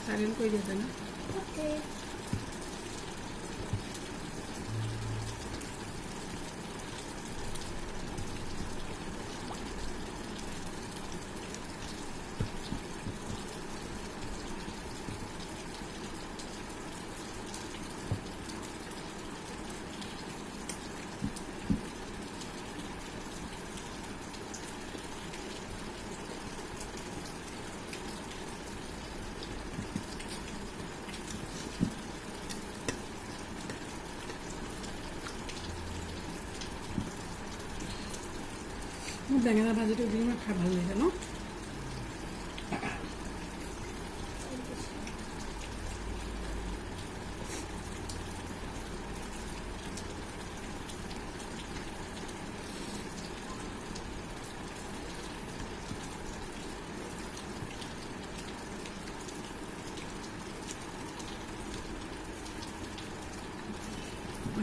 Silent কৰি দিছে না ওকে মোৰ বেঙেনা ভাজিটো দি মই খাই ভাল লাগিছে ন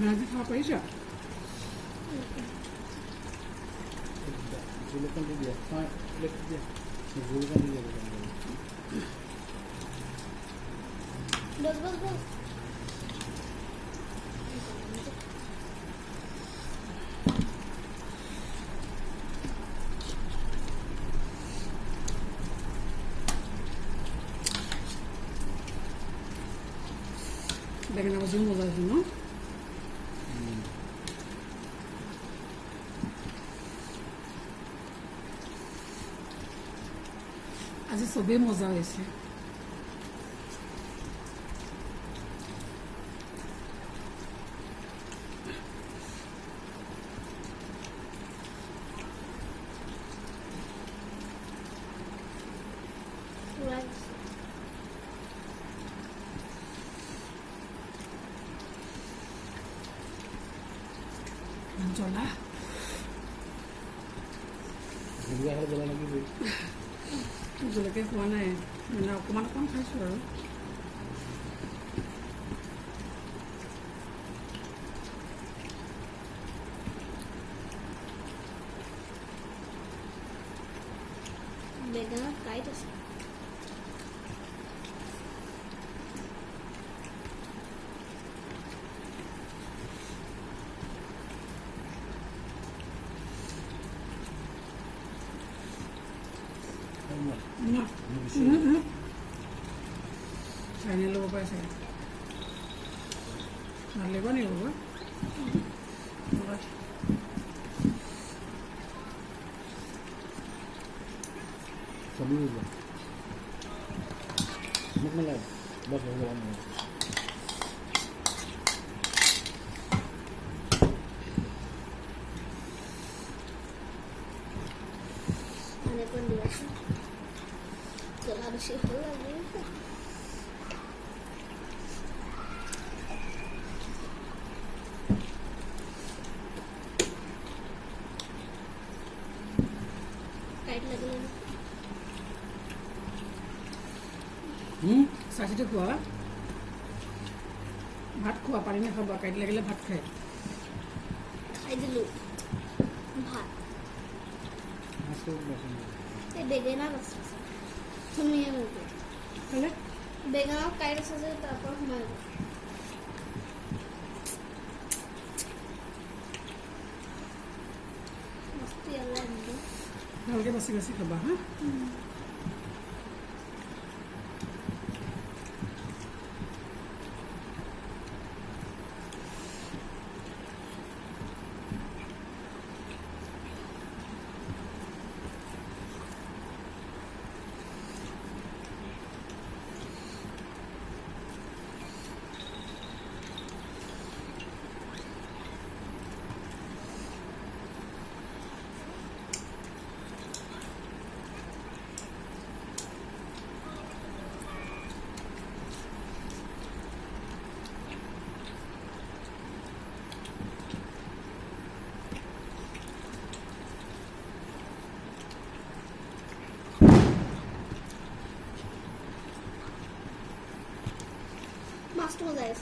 ভাজি খাব পাৰিছা Silakan dia. Hai, lihat dia. Silakan dia. बस বেঙেনা ভাজিও মজা হৈছে ন আজি চবেই মজা হৈছে राइस জ্বলা Dia harus jalan lagi, Bu. জলকীয়া খোৱা নাই মানে অকণমান অকণমান খাইছোঁ আৰু बेगना काइट চাইনে ল'ব পাৰে চাগে ভাল লাগিব নি বাবা Sambil dulu. Mak mana? Bos jalan. आने पर दिया था चला बेसी हो लगे टाइट लगे চাচিটো খোৱা ভাত খোৱা পানী নাখাবা কাইট লাগিলে ভাত খায় खाई दिलु भात Masuk masuk. ये बेगना बस तुम ये बोलते খালে बेगना काइट से तापर हमारे मस्ती अल्लाह ने ভালকৈ বাচি বাচি খাবা হা मस्त मजा आया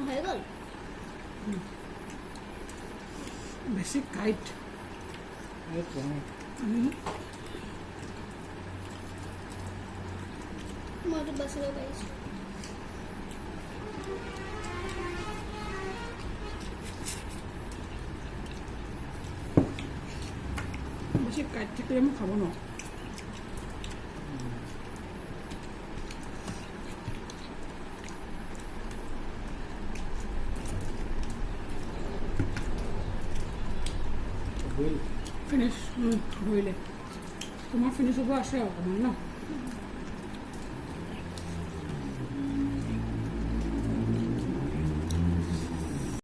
হৈ গ'ল বেছি কাইট এই কম মইতো বাচিব পাৰিছোঁ বেছি কাইট থাকিলে মই খাব নোৱাৰোঁ বইল ফিনিছ ধৰিলে তোমাৰ ফিনিছ হ'ব আছে অকণমান ন